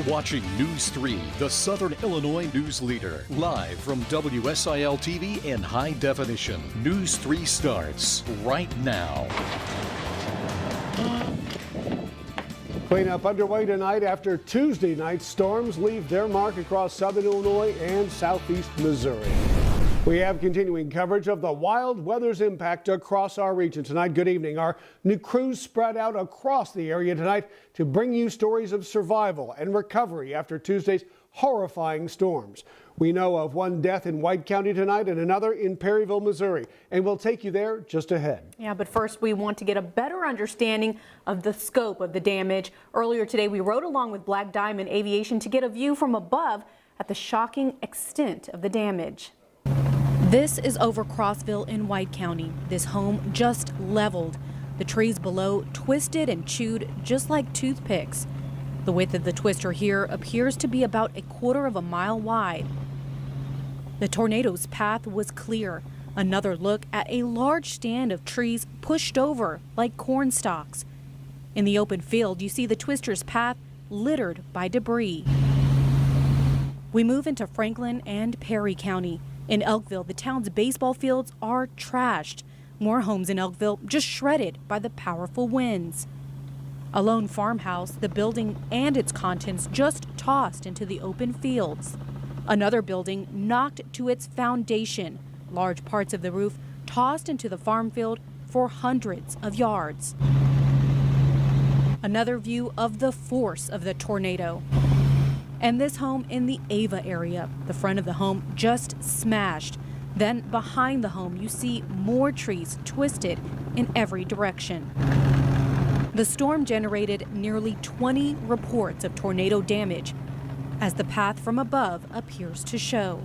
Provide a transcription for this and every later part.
watching News 3, the Southern Illinois news leader, live from WSIL TV in high definition. News 3 starts right now. Cleanup underway tonight after Tuesday night storms leave their mark across southern Illinois and southeast Missouri. We have continuing coverage of the wild weather's impact across our region tonight. Good evening. Our new crews spread out across the area tonight to bring you stories of survival and recovery after Tuesday's horrifying storms. We know of one death in White County tonight and another in Perryville, Missouri, and we'll take you there just ahead. Yeah, but first we want to get a better understanding of the scope of the damage. Earlier today, we rode along with Black Diamond Aviation to get a view from above at the shocking extent of the damage. This is over Crossville in White County. This home just leveled. The trees below twisted and chewed just like toothpicks. The width of the twister here appears to be about 1/4 mile wide. The tornado's path was clear. Another look at a large stand of trees pushed over like corn stalks. In the open field, you see the twister's path littered by debris. We move into Franklin and Perry County. In Elkville, the town's baseball fields are trashed. More homes in Elkville just shredded by the powerful winds. A lone farmhouse, the building and its contents just tossed into the open fields. Another building knocked to its foundation. Large parts of the roof tossed into the farm field for hundreds of yards. Another view of the force of the tornado. And this home in the Ava area. The front of the home just smashed. Then behind the home, you see more trees twisted in every direction. The storm generated nearly 20 reports of tornado damage, as the path from above appears to show.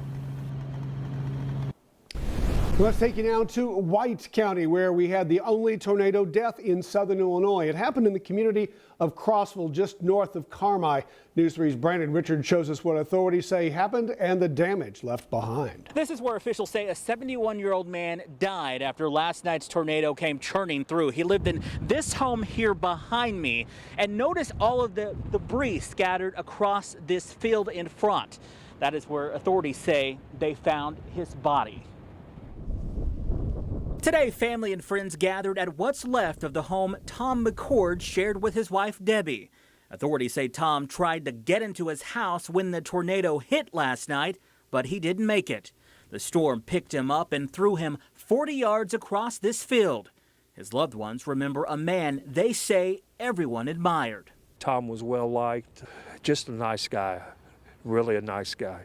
Let's take you now to White County, where we had the only tornado death in southern Illinois. It happened in the community of Crossville, just north of Carmi. News 3's Brandon Richard shows us what authorities say happened and the damage left behind. This is where officials say a 71-year-old man died after last night's tornado came churning through. He lived in this home here behind me, and notice all of the debris scattered across this field in front. That is where authorities say they found his body. Today, family and friends gathered at what's left of the home Tom McCord shared with his wife, Debbie. Authorities say Tom tried to get into his house when the tornado hit last night, but he didn't make it. The storm picked him up and threw him 40 yards across this field. His loved ones remember a man they say everyone admired. Tom was well liked, just a nice guy, really a nice guy.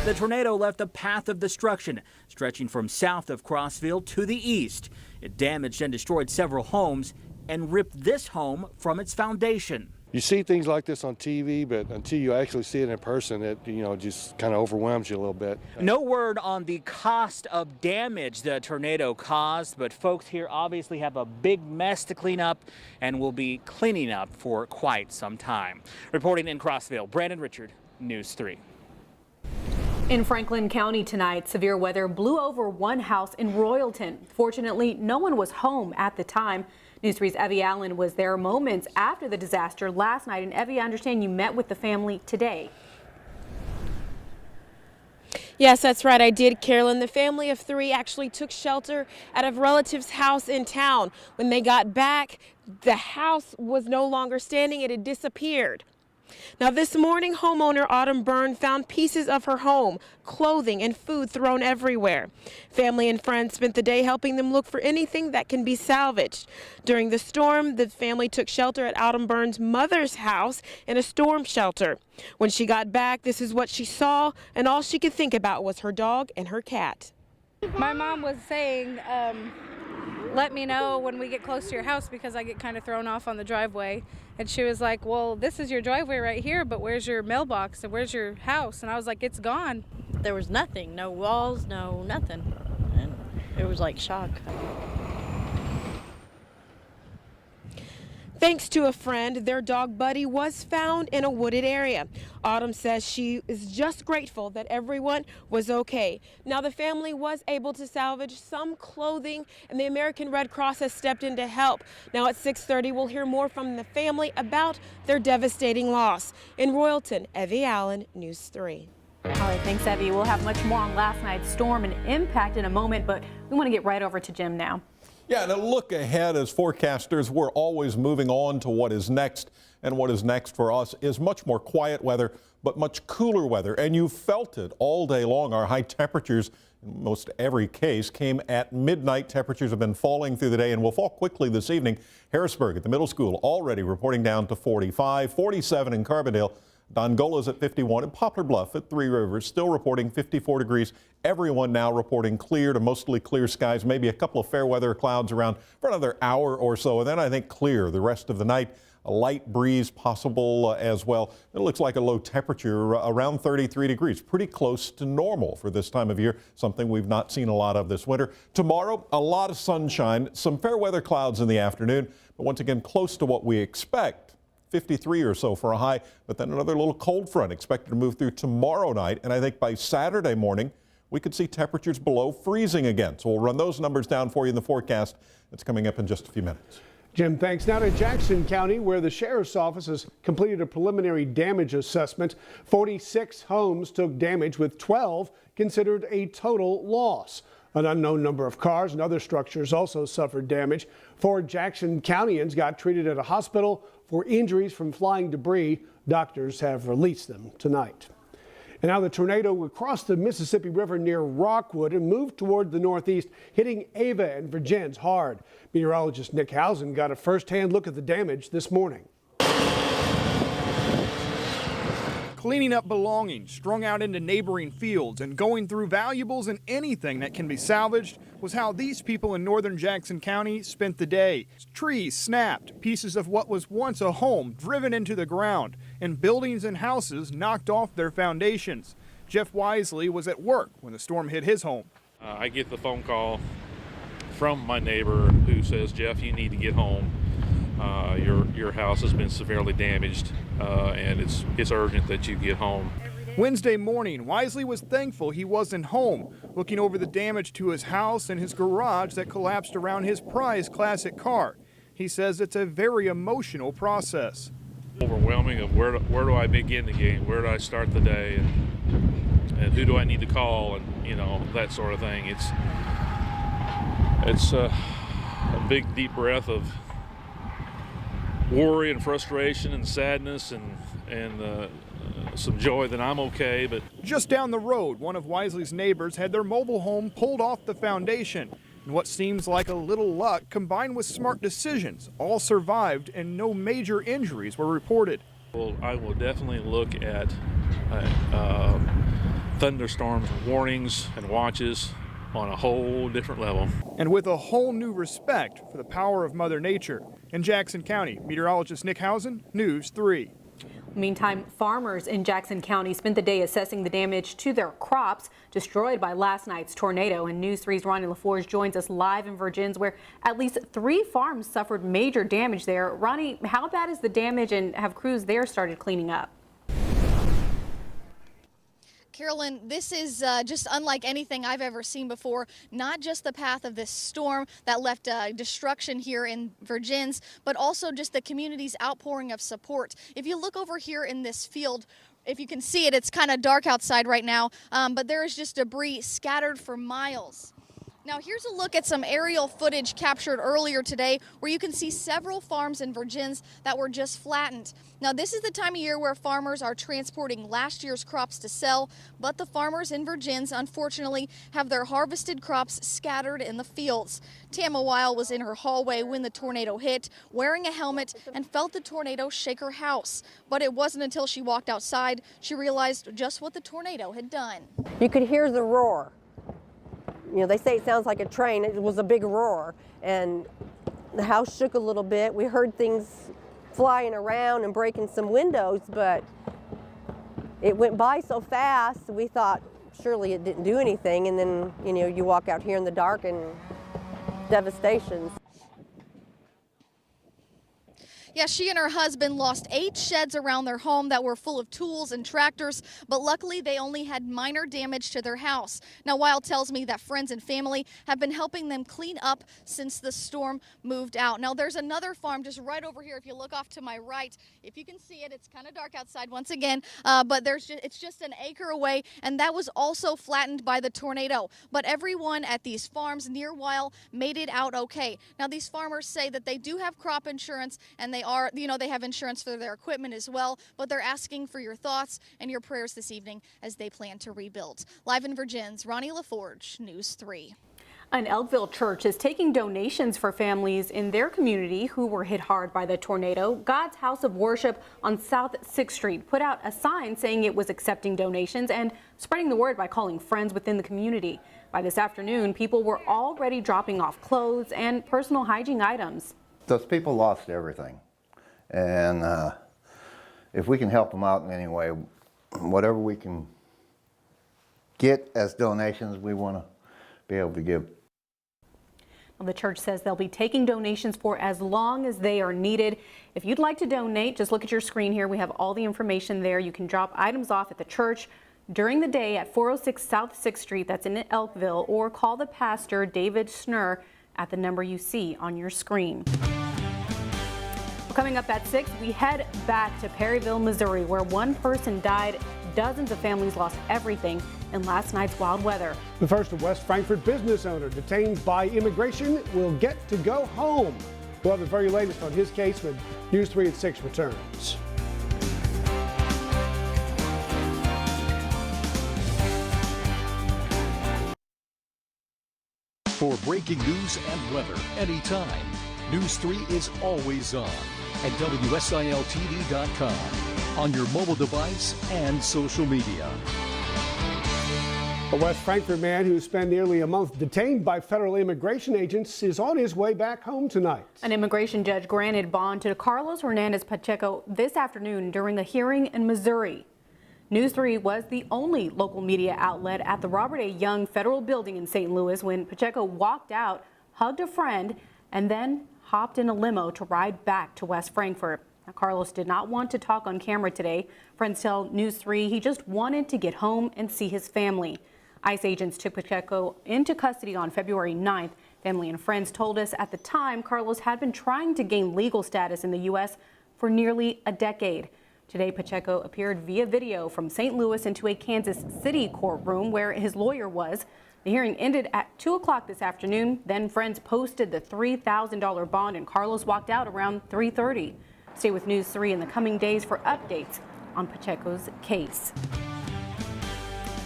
The tornado left a path of destruction, stretching from south of Crossville to the east. It damaged and destroyed several homes and ripped this home from its foundation. You see things like this on TV, but until you actually see it in person, it just kind of overwhelms you a little bit. No word on the cost of damage the tornado caused, but folks here obviously have a big mess to clean up and will be cleaning up for quite some time. Reporting in Crossville, Brandon Richard, News 3. In Franklin County tonight, severe weather blew over one house in Royalton. Fortunately, no one was home at the time. News 3's Evie Allen was there moments after the disaster last night. And Evie, I understand you met with the family today. Yes, that's right. I did, Carolyn. The family of 3 actually took shelter at a relative's house in town. When they got back, the house was no longer standing. It had disappeared. Now this morning, homeowner Autumn Byrne found pieces of her home, clothing and food thrown everywhere. Family and friends spent the day helping them look for anything that can be salvaged. During the storm, the family took shelter at Autumn Byrne's mother's house in a storm shelter. When she got back, this is what she saw, and all she could think about was her dog and her cat. My mom was saying, let me know when we get close to your house because I get kind of thrown off on the driveway. And she was like, well, this is your driveway right here, but where's your mailbox and where's your house? And I was like, it's gone. There was nothing, no walls, no nothing. And it was like shock. Thanks to a friend, their dog Buddy was found in a wooded area. Autumn says she is just grateful that everyone was okay. Now, the family was able to salvage some clothing, and the American Red Cross has stepped in to help. Now at 6:30, we'll hear more from the family about their devastating loss. In Royalton, Evie Allen, News 3. All right, thanks, Evie. We'll have much more on last night's storm and impact in a moment, but we want to get right over to Jim now. Yeah, and a look ahead as forecasters, we're always moving on to what is next. And what is next for us is much more quiet weather, but much cooler weather. And you felt it all day long. Our high temperatures, in most every case, came at midnight. Temperatures have been falling through the day and will fall quickly this evening. Harrisburg at the middle school already reporting down to 45, 47 in Carbondale. Dongola's at 51 and Poplar Bluff at Three Rivers still reporting 54 degrees. Everyone now reporting clear to mostly clear skies, maybe a couple of fair weather clouds around for another hour or so, and then I think clear the rest of the night. A light breeze possible as well. It looks like a low temperature around 33 degrees, pretty close to normal for this time of year, something we've not seen a lot of this winter. Tomorrow, a lot of sunshine, some fair weather clouds in the afternoon, but once again close to what we expect. 53 or so for a high, but then another little cold front expected to move through tomorrow night, and I think by Saturday morning we could see temperatures below freezing again. So we'll run those numbers down for you in the forecast. It's coming up in just a few minutes. Jim, thanks. Now to Jackson County, where the sheriff's office has completed a preliminary damage assessment. 46 homes took damage, with 12 considered a total loss. An unknown number of cars and other structures also suffered damage. 4 Jackson Countyans got treated at a hospital for injuries from flying debris. Doctors have released them tonight. And now the tornado crossed the Mississippi River near Rockwood and moved toward the northeast, hitting Ava and Virgins hard. Meteorologist Nick Housen got a first-hand look at the damage this morning. Cleaning up belongings strung out into neighboring fields and going through valuables and anything that can be salvaged was how these people in northern Jackson County spent the day. Trees snapped, pieces of what was once a home driven into the ground, and buildings and houses knocked off their foundations. Jeff Wisely was at work when the storm hit his home. I get the phone call from my neighbor who says, Jeff, you need to get home. Your house has been severely damaged, and it's urgent that you get home. Wednesday morning, Wisely was thankful he wasn't home, looking over the damage to his house and his garage that collapsed around his prized classic car. He says it's a very emotional process. Overwhelming of where do I begin the game? Where do I start the day? And who do I need to call? And that sort of thing. It's a big deep breath of worry and frustration and sadness and some joy that I'm okay. But just down the road, one of Wisely's neighbors had their mobile home pulled off the foundation. And what seems like a little luck combined with smart decisions all survived and no major injuries were reported. Well, I will definitely look at thunderstorms warnings and watches on a whole different level. And with a whole new respect for the power of Mother Nature. In Jackson County, meteorologist Nick Housen, News 3. Meantime, farmers in Jackson County spent the day assessing the damage to their crops destroyed by last night's tornado. And News 3's Ronnie LaForge joins us live in Virgins, where at least 3 farms suffered major damage there. Ronnie, how bad is the damage, and have crews there started cleaning up? Carolyn, this is just unlike anything I've ever seen before. Not just the path of this storm that left destruction here in Virgins, but also just the community's outpouring of support. If you look over here in this field, if you can see it, it's kind of dark outside right now, but there is just debris scattered for miles. Now here's a look at some aerial footage captured earlier today where you can see several farms in Virgins that were just flattened. Now this is the time of year where farmers are transporting last year's crops to sell, but the farmers in Virgins unfortunately have their harvested crops scattered in the fields. Tama Weil was in her hallway when the tornado hit, wearing a helmet, and felt the tornado shake her house. But it wasn't until she walked outside she realized just what the tornado had done. You could hear the roar. You know, they say it sounds like a train. It was a big roar, and the house shook a little bit. We heard things flying around and breaking some windows, but it went by so fast, we thought surely it didn't do anything. And then, you know, you walk out here in the dark and devastation. Yeah, she and her husband lost 8 sheds around their home that were full of tools and tractors, but luckily they only had minor damage to their house. Now, Wild tells me that friends and family have been helping them clean up since the storm moved out. Now, there's another farm just right over here. If you look off to my right, if you can see it, it's kind of dark outside once again, but it's just an acre away, and that was also flattened by the tornado. But everyone at these farms near Weil made it out okay. Now, these farmers say that they do have crop insurance, and they have insurance for their equipment as well, but they're asking for your thoughts and your prayers this evening as they plan to rebuild. Live in Virginia's Ronnie LaForge, News 3. An Elkville church is taking donations for families in their community who were hit hard by the tornado. God's House of Worship on South 6th Street put out a sign saying it was accepting donations and spreading the word by calling friends within the community. By this afternoon, people were already dropping off clothes and personal hygiene items. Those people lost everything, and if we can help them out in any way, whatever we can get as donations, we want to be able to give. Well, the church says they'll be taking donations for as long as they are needed. If you'd like to donate, just look at your screen here. We have all the information there. You can drop items off at the church during the day at 406 South 6th Street, that's in Elkville, or call the pastor, David Schnurr, at the number you see on your screen. Coming up at 6, we head back to Perryville, Missouri, where one person died. Dozens of families lost everything in last night's wild weather. The first West Frankfort business owner detained by immigration will get to go home. We'll have the very latest on his case when News 3 at 6 returns. For breaking news and weather anytime, News 3 is always on at WSILTV.com, on your mobile device and social media. A West Frankfort man who spent nearly a month detained by federal immigration agents is on his way back home tonight. An immigration judge granted bond to Carlos Hernandez Pacheco this afternoon during a hearing in Missouri. News 3 was the only local media outlet at the Robert A. Young Federal Building in St. Louis when Pacheco walked out, hugged a friend, and then hopped in a limo to ride back to West Frankfort. Now, Carlos did not want to talk on camera today. Friends tell News 3 he just wanted to get home and see his family. ICE agents took Pacheco into custody on February 9th. Family and friends told us at the time Carlos had been trying to gain legal status in the U.S. for nearly a decade. Today, Pacheco appeared via video from St. Louis into a Kansas City courtroom where his lawyer was. The hearing ended at 2 o'clock this afternoon. Then friends posted the $3,000 bond and Carlos walked out around 3:30. Stay with News 3 in the coming days for updates on Pacheco's case.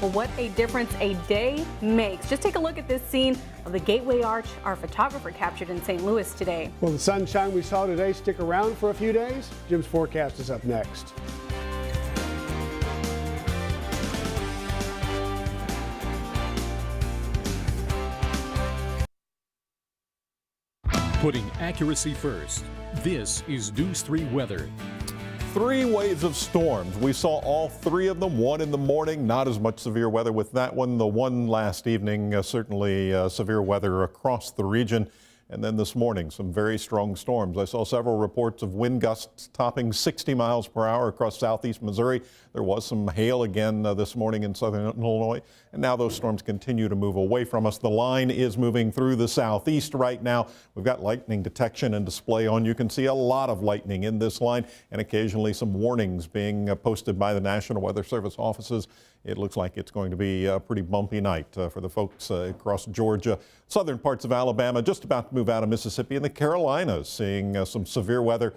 Well, what a difference a day makes. Just take a look at this scene of the Gateway Arch our photographer captured in St. Louis today. Will the sunshine we saw today stick around for a few days? Jim's forecast is up next. Putting accuracy first, this is News 3 weather. 3 waves of storms. We saw all 3 of them, one in the morning, not as much severe weather with that one. The one last evening, certainly severe weather across the region. And then this morning, some very strong storms. I saw several reports of wind gusts topping 60 miles per hour across southeast Missouri. There was some hail again this morning in southern Illinois. And now those storms continue to move away from us. The line is moving through the southeast right now. We've got lightning detection and display on. You can see a lot of lightning in this line and occasionally some warnings being posted by the National Weather Service offices. It looks like it's going to be a pretty bumpy night for the folks across Georgia, southern parts of Alabama, just about to move out of Mississippi, and the Carolinas, seeing some severe weather,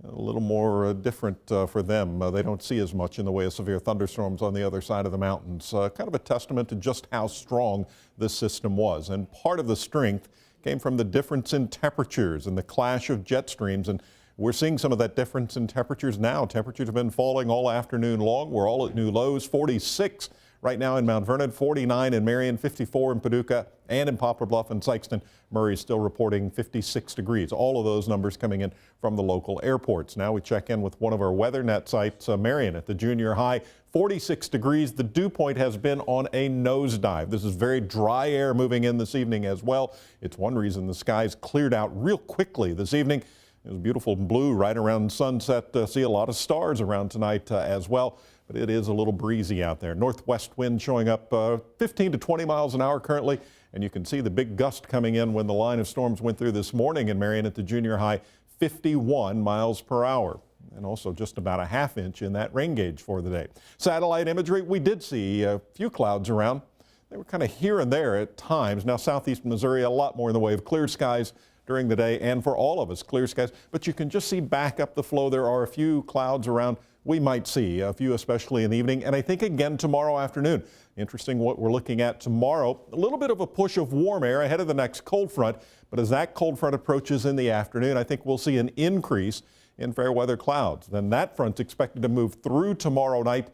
a little more different for them. They don't see as much in the way of severe thunderstorms on the other side of the mountains. Kind of a testament to just how strong this system was. And part of the strength came from the difference in temperatures and the clash of jet streams. And we're seeing some of that difference in temperatures now. Temperatures have been falling all afternoon long. We're all at new lows. 46 right now in Mount Vernon, 49 in Marion, 54 in Paducah, and in Poplar Bluff and Sikeston. Murray's still reporting 56 degrees. All of those numbers coming in from the local airports. Now we check in with one of our WeatherNet sites, Marion at the junior high. 46 degrees. The dew point has been on a nosedive. This is very dry air moving in this evening as well. It's one reason the skies cleared out real quickly this evening. It was beautiful blue right around sunset. See a lot of stars around tonight as well, but it is a little breezy out there. Northwest wind showing up 15 to 20 miles an hour currently, and you can see the big gust coming in when the line of storms went through this morning in Marion at the junior high, 51 miles per hour. And also just about a half inch in that rain gauge for the day. Satellite imagery, we did see a few clouds around. They were kind of here and there at times. Now southeast Missouri, a lot more in the way of clear skies during the day, and for all of us, clear skies. But you can just see back up the flow. There are a few clouds around. We might see a few, especially in the evening, and I think again tomorrow afternoon. Interesting what we're looking at tomorrow. A little bit of a push of warm air ahead of the next cold front, but as that cold front approaches in the afternoon, I think we'll see an increase in fair weather clouds. Then that front's expected to move through tomorrow night,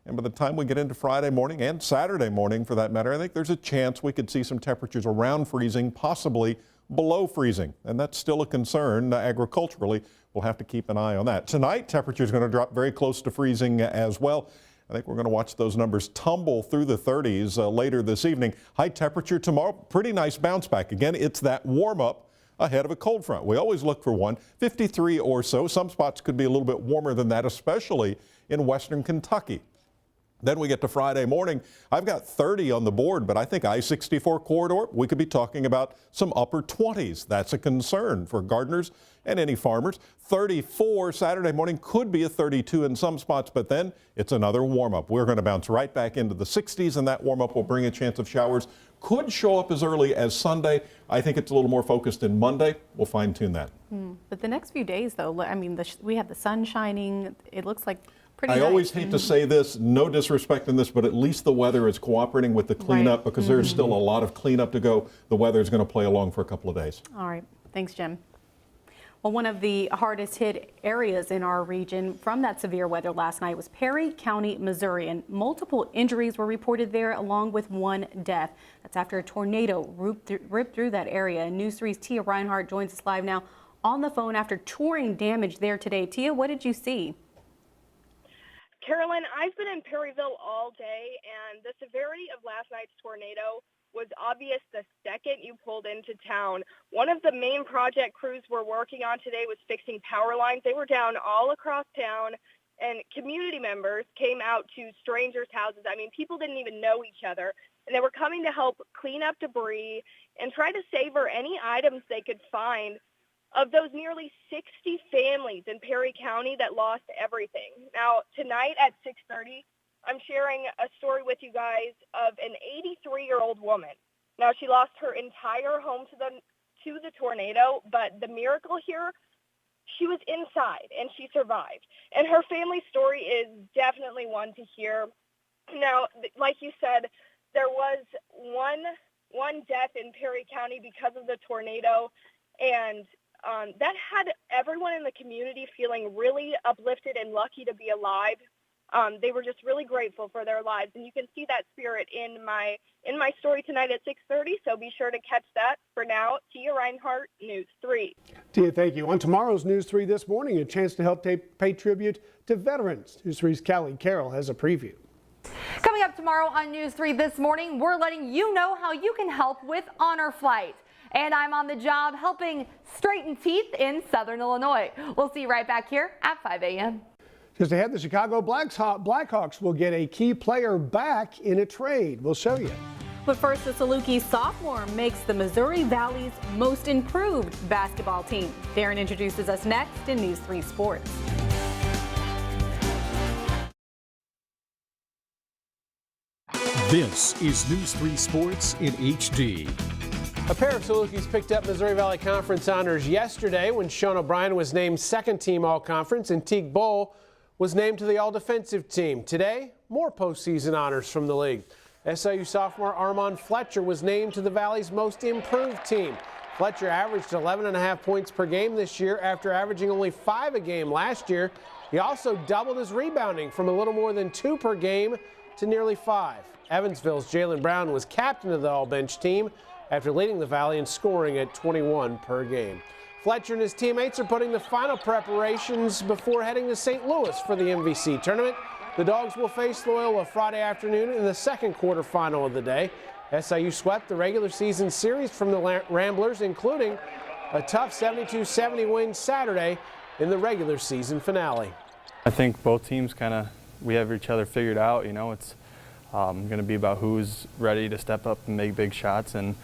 and by the time we get into Friday morning and Saturday morning for that matter, I think there's a chance we could see some temperatures around freezing, possibly below freezing, and that's still a concern agriculturally. We'll have to keep an eye on that. Tonight, temperatures are going to drop very close to freezing as well. I think we're going to watch those numbers tumble through the 30s later this evening. High temperature tomorrow, pretty nice bounce back. Again, it's that warm up ahead of a cold front. We always look for one, 53 or so. Some spots could be a little bit warmer than that, especially in western Kentucky. Then we get to Friday morning. I've got 30 on the board, but I think I-64 corridor, we could be talking about some upper 20s. That's a concern for gardeners and any farmers. 34 Saturday morning, could be a 32 in some spots, but then it's another warm-up. We're going to bounce right back into the 60s, and that warm-up will bring a chance of showers. Could show up as early as Sunday. I think it's a little more focused in Monday. We'll fine-tune that. But the next few days, though, I mean, we have the sun shining. It looks like I always hate to say this, no disrespect in this, but at least the weather is cooperating with the cleanup because there's still a lot of cleanup to go. The weather is going to play along for a couple of days. All right. Thanks, Jim. Well, one of the hardest hit areas in our region from that severe weather last night was Perry County, Missouri, and multiple injuries were reported there along with one death. That's after a tornado ripped through that area. News 3's Tia Reinhardt joins us live now on the phone after touring damage there today. Tia, what did you see? Carolyn, I've been in Perryville all day, and the severity of last night's tornado was obvious the second you pulled into town. One of the main project crews we're working on today was fixing power lines. They were down all across town, and community members came out to strangers' houses. I mean, people didn't even know each other, and they were coming to help clean up debris and try to savor any items they could find of those nearly 60 families in Perry County that lost everything. Now, tonight at 6:30, I'm sharing a story with you guys of an 83-year-old woman. Now, she lost her entire home to the tornado, but the miracle here, she was inside and she survived. And her family story is definitely one to hear. Now, like you said, there was one death in Perry County because of the tornado, and that had everyone in the community feeling really uplifted and lucky to be alive. They were just really grateful for their lives, and you can see that spirit in my story tonight at 6:30. So be sure to catch that. For now, Tia Reinhardt, News 3. Tia, thank you. On tomorrow's News 3 this morning, a chance to help pay tribute to veterans. News 3's Callie Carroll has a preview. Coming up tomorrow on News 3 this morning, we're letting you know how you can help with Honor Flight. And I'm on the job helping straighten teeth in Southern Illinois. We'll see you right back here at 5 a.m. Just ahead, the Chicago Blackhawks will get a key player back in a trade. We'll show you. But first, the Saluki sophomore makes the Missouri Valley's most improved basketball team. Darren introduces us next in News 3 Sports. This is News 3 Sports in HD. A pair of Salukis picked up Missouri Valley Conference honors yesterday when Sean O'Brien was named second team All-Conference and Teague Bowl was named to the All-Defensive team. Today, more postseason honors from the league. SIU sophomore Armand Fletcher was named to the Valley's most improved team. Fletcher averaged 11.5 points per game this year after averaging only 5 a game last year. He also doubled his rebounding from a little more than 2 per game to nearly 5. Evansville's Jalen Brown was captain of the all-bench team after leading the Valley in scoring at 21 per game. Fletcher and his teammates are putting the final preparations before heading to St. Louis for the MVC tournament. The Dogs will face Loyola Friday afternoon in the second quarterfinal of the day. SIU swept the regular season series from the Ramblers, including a tough 72-70 win Saturday in the regular season finale. I think both teams we have each other figured out. You know, it's going to be about who's ready to step up and make big shots, and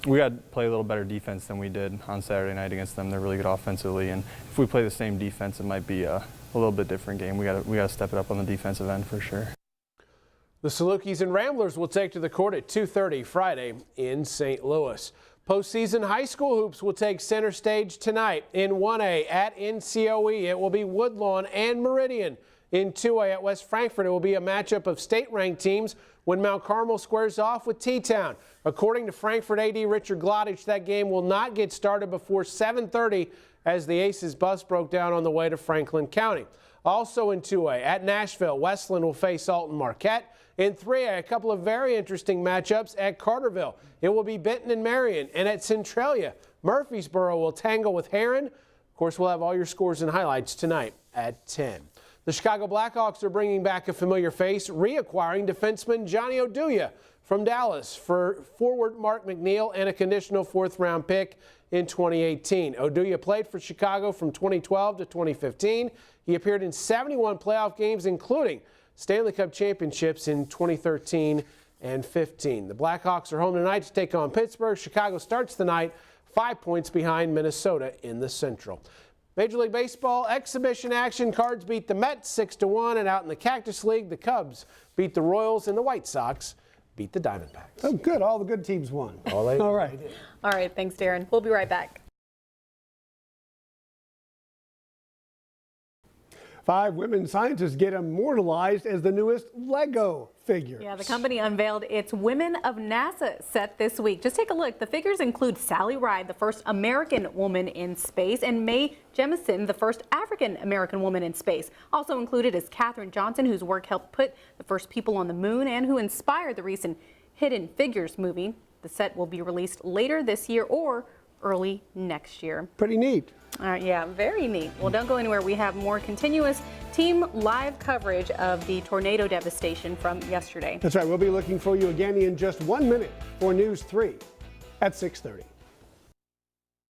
we got to play a little better defense than we did on Saturday night against them. They're really good offensively, and if we play the same defense, it might be a little bit different game. We got to step it up on the defensive end for sure. The Salukis and Ramblers will take to the court at 2:30 Friday in St. Louis. Postseason high school hoops will take center stage tonight. In 1A at NCOE, it will be Woodlawn and Meridian. In 2A at West Frankfort, it will be a matchup of state-ranked teams when Mount Carmel squares off with T-Town. According to Frankfort AD Richard Glodich, that game will not get started before 7:30 as the Aces bus broke down on the way to Franklin County. Also in 2A at Nashville, Westland will face Alton Marquette. In 3A, a couple of very interesting matchups at Carterville. It will be Benton and Marion. And at Centralia, Murfreesboro will tangle with Heron. Of course, we'll have all your scores and highlights tonight at 10. The Chicago Blackhawks are bringing back a familiar face, reacquiring defenseman Johnny Oduya from Dallas for forward Mark McNeil and a conditional 4th-round pick in 2018. Oduya played for Chicago from 2012 to 2015. He appeared in 71 playoff games, including Stanley Cup championships in 2013 and 15. The Blackhawks are home tonight to take on Pittsburgh. Chicago starts the night 5 points behind Minnesota in the Central. Major League Baseball exhibition action. Cards beat the Mets 6-1, and out in the Cactus League, the Cubs beat the Royals and the White Sox beat the Diamondbacks. Oh, good. All the good teams won. All right. All right. Thanks, Darren. We'll be right back. 5 women scientists get immortalized as the newest Lego figures. Yeah, the company unveiled its Women of NASA set this week. Just take a look. The figures include Sally Ride, the first American woman in space, and Mae Jemison, the first African American woman in space. Also included is Katherine Johnson, whose work helped put the first people on the moon and who inspired the recent Hidden Figures movie. The set will be released later this year or early next year. Pretty neat. Yeah, very neat. Well, don't go anywhere. We have more continuous team live coverage of the tornado devastation from yesterday. That's right. We'll be looking for you again in just 1 minute for News 3 at 6:30.